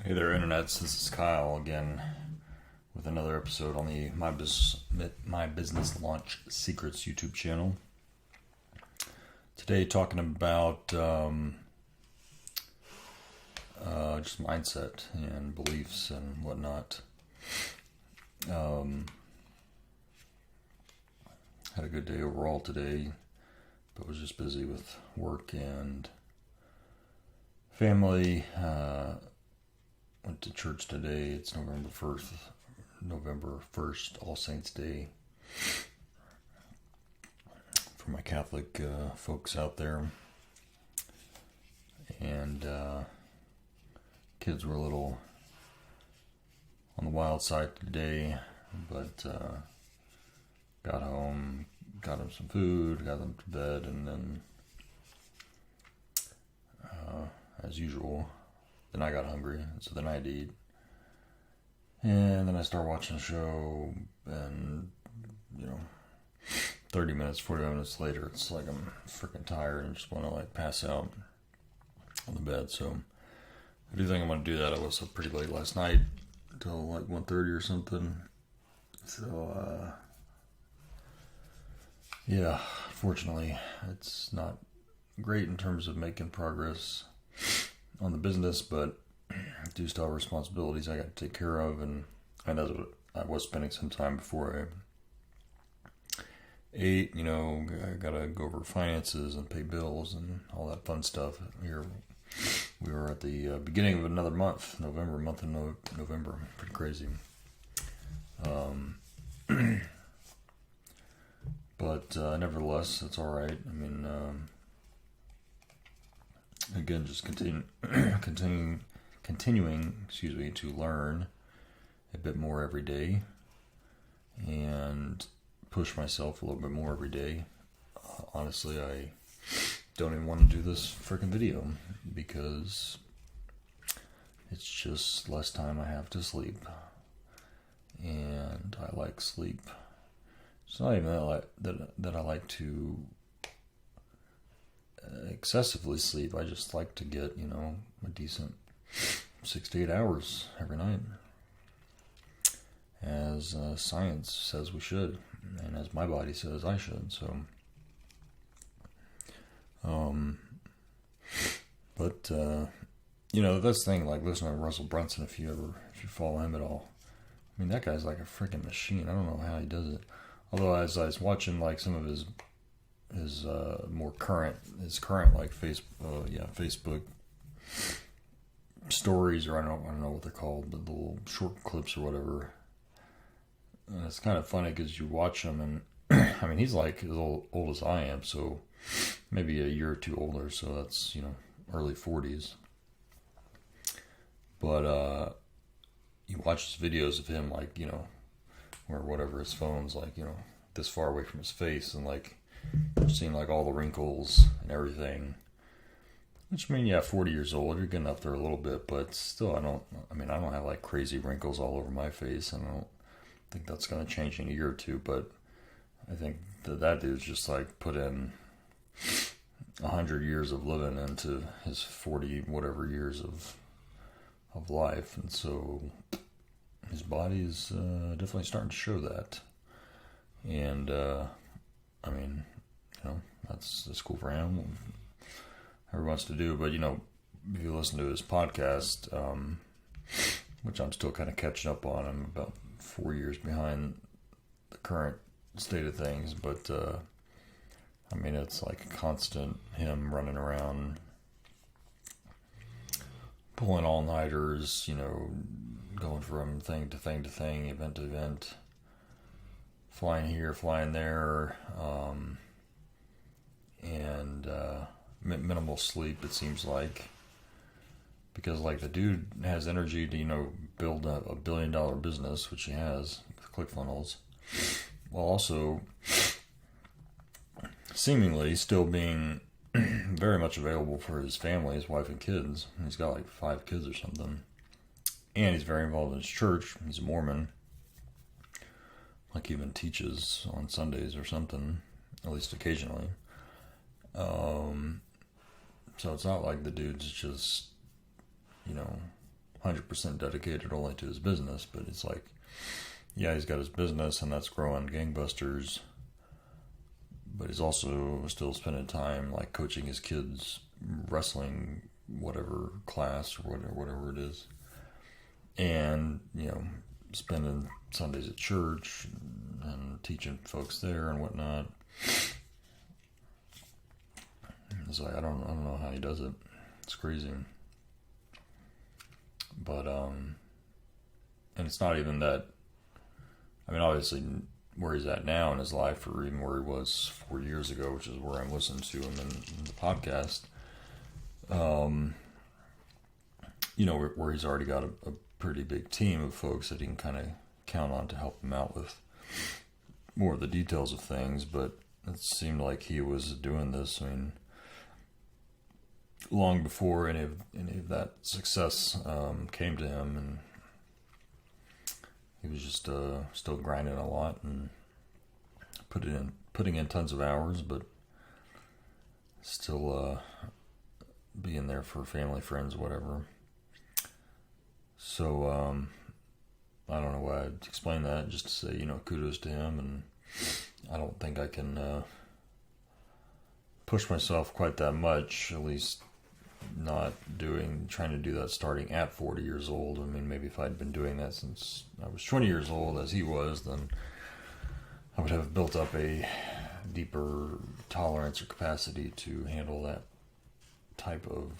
Hey there, internets. This is Kyle again with another episode on the My Business Launch Secrets YouTube channel. Today, talking about just mindset and beliefs and whatnot. Had a good day overall today, but was just busy with work and family. Went to church today. It's November 1st, All Saints Day. For my Catholic folks out there. And kids were a little on the wild side today, but got home, got them some food, got them to bed, and then as usual, then I got hungry, so then I had to eat. And then I started watching a show, and, 30 minutes, 45 minutes later, it's like I'm freaking tired and just want to, pass out on the bed. So I do think I'm going to do that. I was up pretty late last night, until 1:30 or something. So, yeah, fortunately, it's not great in terms of making progress on the business, but I do still have responsibilities I got to take care of, and that's what I was spending some time before I ate. I gotta go over finances and pay bills and all that fun stuff. We were at the beginning of another month, month of November. Pretty crazy. But nevertheless, it's all right. I mean, again, just continuing, to learn a bit more every day and push myself a little bit more every day. Honestly, I don't even want to do this freaking video because it's just less time I have to sleep, and I like sleep. It's not even that I like to excessively sleep. I just like to get, a decent 6 to 8 hours every night, as science says we should, and as my body says I should. So, that's the thing. Listening to Russell Brunson, if you follow him at all, I mean, that guy's like a freaking machine. I don't know how he does it. Although as I was watching some of his current Facebook stories, or I don't know what they're called, but the little short clips or whatever. And it's kind of funny because you watch him, and I mean, he's like as old as I am, so maybe a year or two older. So that's early 40s. But you watch his videos of him, or whatever, his phone's this far away from his face, and you're seeing all the wrinkles and everything. Which, 40 years old, you're getting up there a little bit, but still, I don't have crazy wrinkles all over my face, and I don't think that's going to change in a year or two. But I think that dude's just put in 100 years of living into his 40 whatever years of life, and so his body is definitely starting to show that. And that's cool for him. Whoever wants to do, but if you listen to his podcast, which I'm still kind of catching up on, I'm about 4 years behind the current state of things, but it's a constant him running around, pulling all-nighters, going from thing to thing to thing, event to event, flying here, flying there, and minimal sleep, it seems like, because the dude has energy to build a $1 billion business, which he has with ClickFunnels, while also seemingly still being very much available for his family, his wife and kids. He's got 5 kids or something, and he's very involved in his church. He's a Mormon, even teaches on Sundays or something, at least occasionally. So it's not like the dude's just, 100% dedicated only to his business, but it's like, yeah, he's got his business and that's growing gangbusters, but he's also still spending time like coaching his kids wrestling whatever class or whatever it is, and spending Sundays at church and teaching folks there and whatnot. It's like I don't know how he does it. It's crazy. But and it's not even that. I mean, obviously, where he's at now in his life, or even where he was 4 years ago, which is where I'm listening to him in the podcast. Where he's already got a pretty big team of folks that he can kind of count on to help him out with more of the details of things. But it seemed like he was doing this, I mean, long before any of that success came to him, and he was just still grinding a lot and putting in tons of hours, but still being there for family, friends, whatever. So I don't know why I'd explain that, just to say, kudos to him, and I don't think I can push myself quite that much, at least not trying to do that starting at 40 years old. I mean, maybe if I'd been doing that since I was 20 years old, as he was, then I would have built up a deeper tolerance or capacity to handle that type of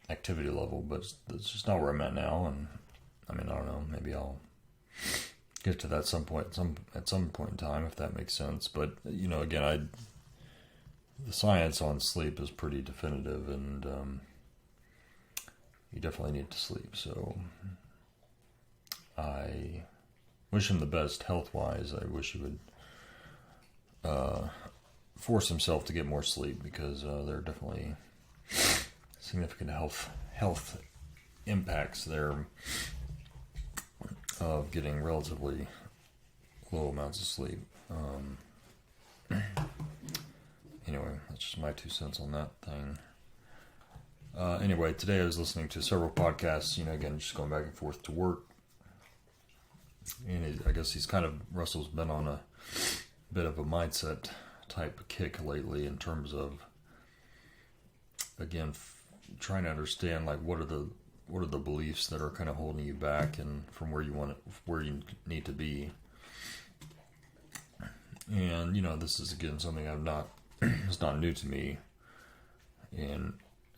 activity level, but that's just not where I'm at now. And I mean, I don't know, maybe I'll get to that at some point in time, if that makes sense. But again, the science on sleep is pretty definitive, and you definitely need to sleep. So I wish him the best health-wise. I wish he would force himself to get more sleep, because there are definitely significant health impacts there of getting relatively low amounts of sleep. Anyway, that's just my 2 cents on that thing. Anyway, today I was listening to several podcasts, again, just going back and forth to work. And I guess Russell's been on a bit of a mindset type kick lately, in terms of, again, trying to understand, like, what are the beliefs that are kind of holding you back and from where you need to be. And, this is, again, something it's not new to me. And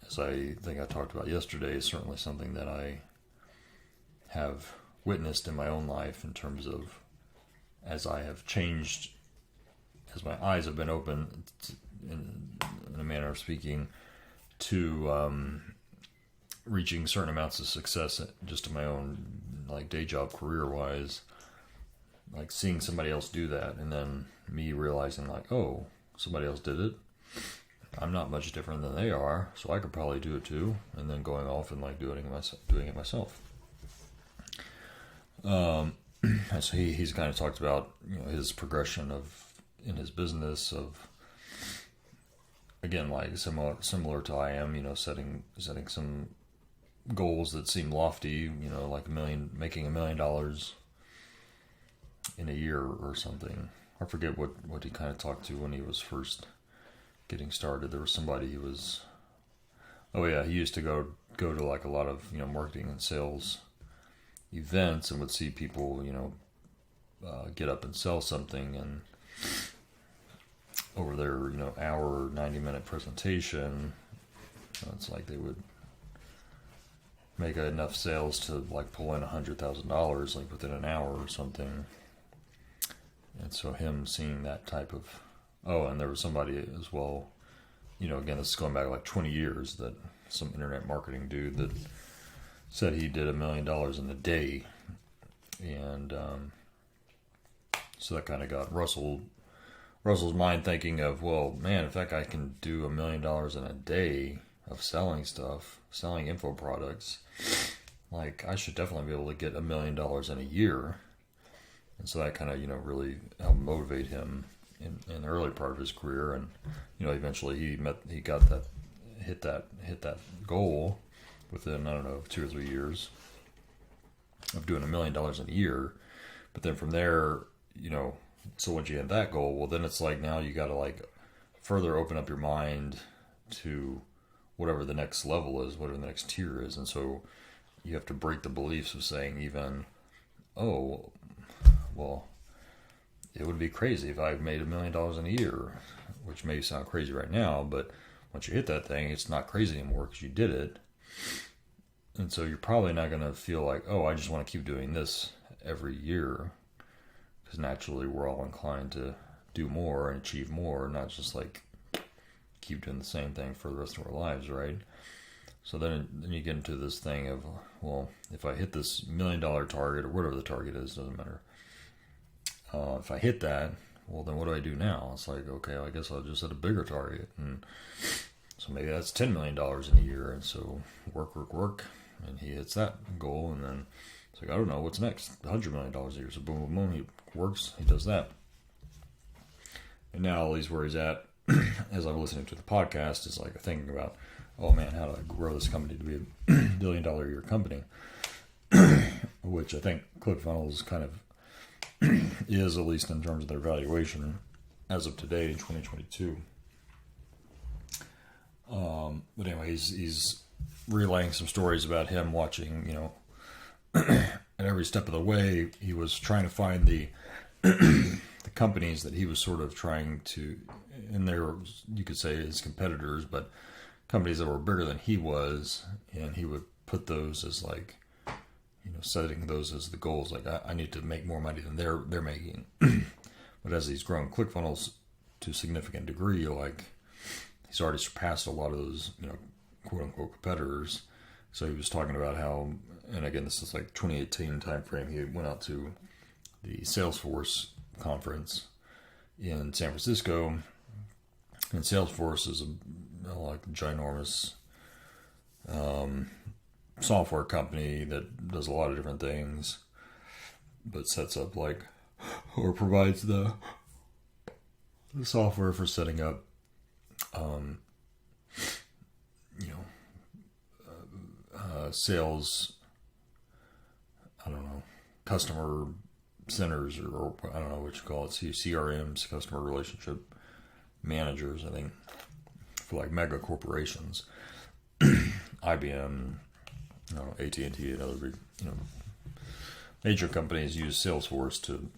as I think I talked about yesterday, it's certainly something that I have witnessed in my own life, in terms of, as I have changed, as my eyes have been open, in a manner of speaking, to reaching certain amounts of success just in my own, like, day job, career-wise, like seeing somebody else do that, and then me realizing, like, oh, somebody else did it, I'm not much different than they are, so I could probably do it too, and then going off and, like, doing it myself. And so he's kind of talked about, his progression in his business of, again, like, similar to I am, setting some goals that seem lofty, like making $1 million in a year or something. I forget what he kind of talked to when he was first getting started. There was somebody he used to go to, like, a lot of, marketing and sales events, and would see people, get up and sell something, and over their, hour, 90-minute presentation, it's like they would make enough sales to, like, pull in $100,000, like, within an hour or something. And so him seeing that type of, and there was somebody as well, again, this is going back like 20 years, that some internet marketing dude that said he did $1 million in a day. And so that kind of got Russell's mind thinking of, well, man, if that guy can do $1 million in a day of selling stuff, selling info products, like, I should definitely be able to get $1 million in a year. And so that kind of, really helped motivate him in the early part of his career. And, eventually he got that hit that goal within, I don't know, 2 or 3 years of doing $1 million in a year. But then from there, so once you hit that goal, well, then it's like now you got to like further open up your mind to whatever the next level is, whatever the next tier is. And so you have to break the beliefs of saying even, oh, well, it would be crazy if I made $1 million in a year, which may sound crazy right now, but once you hit that thing, it's not crazy anymore because you did it. And so you're probably not going to feel like, oh, I just want to keep doing this every year, because naturally we're all inclined to do more and achieve more, not just like keep doing the same thing for the rest of our lives, right? So then you get into this thing of, well, if I hit this $1 million target or whatever the target is, doesn't matter. If I hit that, well, then what do I do now? It's like, okay, I guess I'll just set a bigger target. And so maybe that's $10 million in a year. And so work. And he hits that goal. And then it's like, I don't know, what's next? $100 million a year. So boom, boom, boom. He works. He does that. And now at least where he's at, as I'm listening to the podcast, is like thinking about, oh man, how do I grow this company to be a $1 billion a year company? Which I think ClickFunnels kind of is, at least in terms of their valuation as of today in 2022. But anyway, he's relaying some stories about him watching, at every step of the way, he was trying to find the the companies that he was sort of trying to, and they were, you could say, his competitors, but companies that were bigger than he was, and he would put those as like, setting those as the goals. Like, I need to make more money than they're making. But as he's grown ClickFunnels to a significant degree, like he's already surpassed a lot of those, quote unquote competitors. So he was talking about how, and again, this is like 2018 timeframe. He went out to the Salesforce conference in San Francisco, and Salesforce is a ginormous software company that does a lot of different things, but sets up or provides the software for setting up, sales, I don't know, customer centers, or I don't know what you call it, CRMs, customer relationship managers, I think, for like mega corporations, IBM, AT&T, and other big, major companies use Salesforce to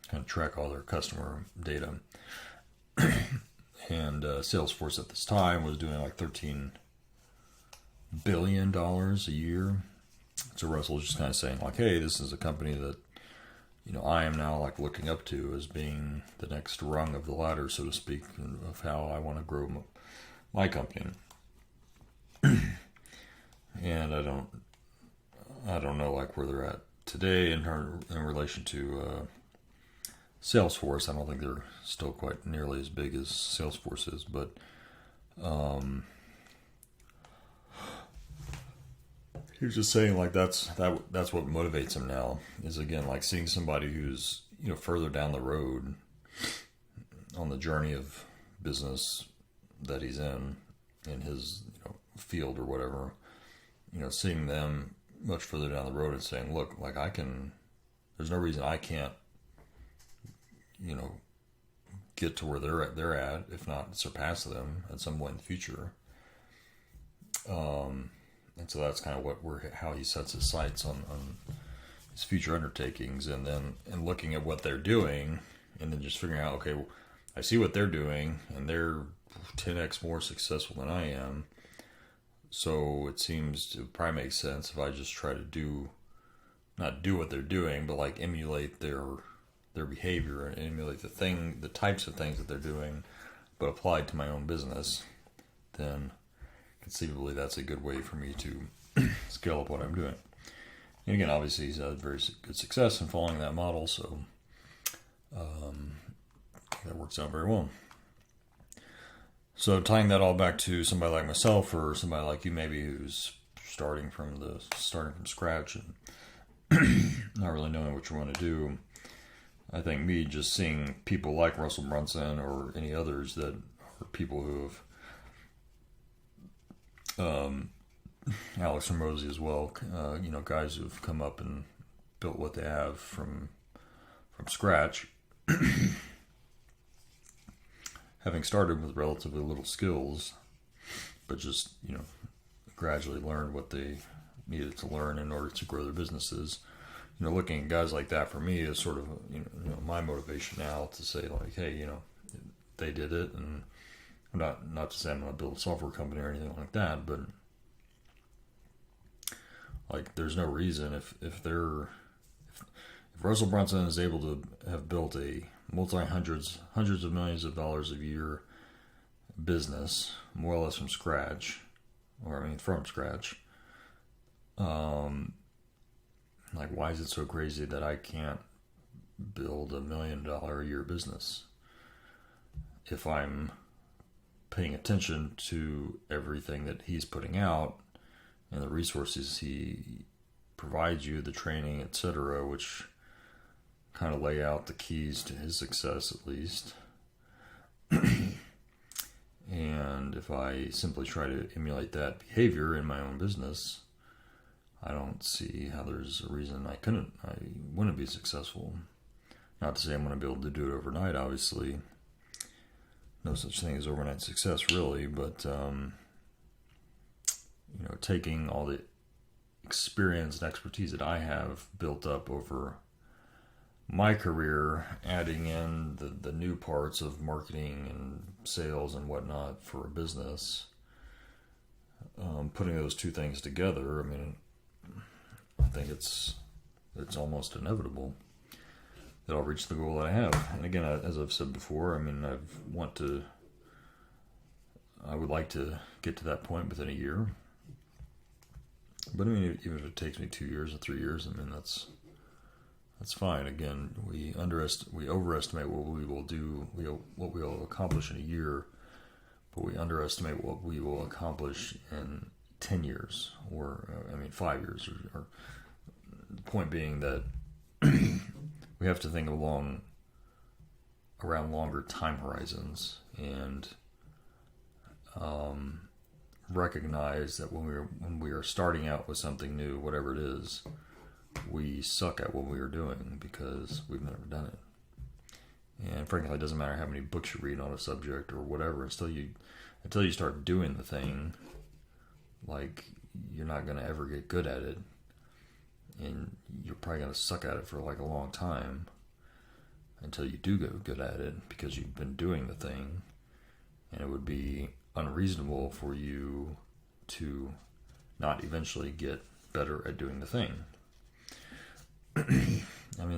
kind of track all their customer data. And Salesforce at this time was doing like $13 billion a year. So Russell's just kind of saying like, hey, this is a company that, I am now like looking up to as being the next rung of the ladder, so to speak, of how I want to grow my company. And I don't know like where they're at today in relation to Salesforce. I don't think they're still quite nearly as big as Salesforce is, but he was just saying like that's what motivates him now, is again like seeing somebody who's further down the road on the journey of business that he's in his field or whatever. Seeing them much further down the road and saying, look, like there's no reason I can't, get to where they're at, if not surpass them at some point in the future. And so that's kind of how he sets his sights on his future undertakings, and looking at what they're doing, and then just figuring out, okay, well, I see what they're doing, and they're 10x more successful than I am. So it seems to probably make sense if I just try to not do what they're doing, but like emulate their behavior and emulate the types of things that they're doing, but applied to my own business. Then conceivably that's a good way for me to scale up what I'm doing. And again, obviously he's had very good success in following that model, so that works out very well. So tying that all back to somebody like myself, or somebody like you maybe who's starting from scratch and not really knowing what you want to do, I think me just seeing people like Russell Brunson or any others that are people who have Alex and Rosie as well. Guys who've come up and built what they have from scratch, having started with relatively little skills, but just gradually learned what they needed to learn in order to grow their businesses. Looking at guys like that for me is sort of my motivation now to say like, hey, they did it, and I'm not to say I'm going to build a software company or anything like that, but like there's no reason if Russell Brunson is able to have built a hundreds of millions of dollars a year business, more or less from scratch, from scratch. Like, why is it so crazy that I can't build $1 million a year business if I'm paying attention to everything that he's putting out and the resources he provides you, the training, etc., which kind of lay out the keys to his success, at least. And if I simply try to emulate that behavior in my own business, I don't see how there's a reason I wouldn't be successful. Not to say I'm going to be able to do it overnight, obviously. No such thing as overnight success, really, but taking all the experience and expertise that I have built up over my career, adding in the new parts of marketing and sales and whatnot for a business, putting those two things together, I think it's almost inevitable that I'll reach the goal that I have. And again, as I've said before, I would like to get to that point within a year. But even if it takes me 2 years or 3 years, that's fine. Again, we overestimate what we will do, what we will accomplish in a year, but we underestimate what we will accomplish in 10 years, or 5 years. Or the point being that we have to think around longer time horizons, and recognize that when we are starting out with something new, whatever it is, we suck at what we are doing because we've never done it. And frankly, it doesn't matter how many books you read on a subject or whatever, until you start doing the thing, like, you're not going to ever get good at it, and you're probably going to suck at it for like a long time until you do get good at it, because you've been doing the thing. And it would be unreasonable for you to not eventually get better at doing the thing.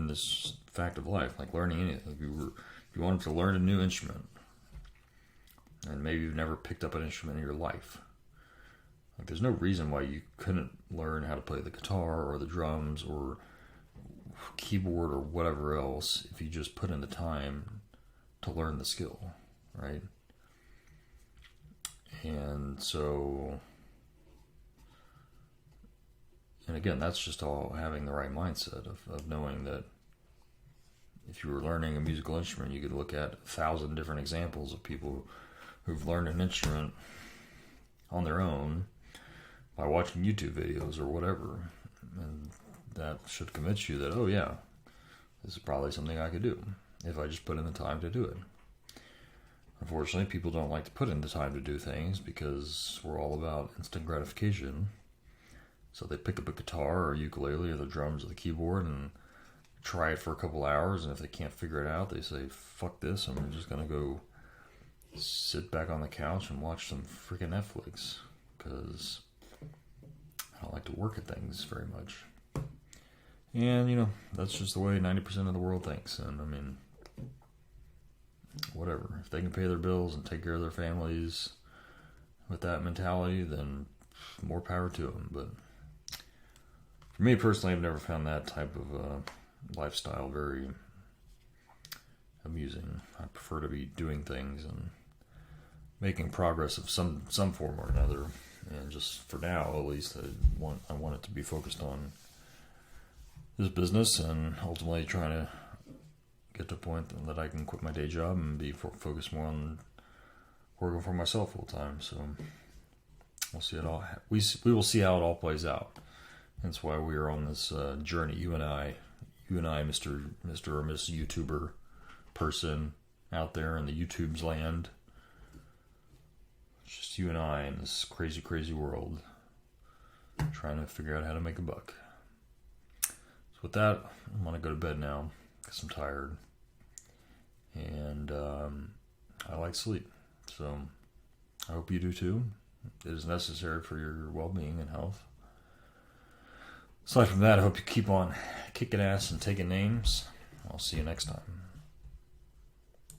This fact of life, like learning anything. If you wanted to learn a new instrument, and maybe you've never picked up an instrument in your life, like, there's no reason why you couldn't learn how to play the guitar or the drums or keyboard or whatever else if you just put in the time to learn the skill, right? And so, and again, that's just all having the right mindset of knowing that if you were learning a musical instrument, you could look at 1,000 different examples of people who've learned an instrument on their own by watching YouTube videos or whatever. And that should convince you that, oh yeah, this is probably something I could do if I just put in the time to do it. Unfortunately, people don't like to put in the time to do things because we're all about instant gratification. So they pick up a guitar or ukulele or the drums or the keyboard and try it for a couple hours, and if they can't figure it out, they say, fuck this, I'm just going to go sit back on the couch and watch some freaking Netflix, because I don't like to work at things very much. And, that's just the way 90% of the world thinks. And, whatever. If they can pay their bills and take care of their families with that mentality, then more power to them. But for me personally, I've never found that type of lifestyle very amusing. I prefer to be doing things and making progress of some form or another. And just for now, at least, I want it to be focused on this business, and ultimately trying to get to a point that I can quit my day job and be focused more on working for myself full time. So We'll see it all. We will see how it all plays out. That's why we are on this journey. You and I, Mr. or Miss YouTuber person out there in the YouTube's land. It's just you and I in this crazy, crazy world, trying to figure out how to make a buck. So with that, I'm gonna go to bed now because I'm tired, and I like sleep. So I hope you do too. It is necessary for your well-being and health. Aside from that, I hope you keep on kicking ass and taking names. I'll see you next time.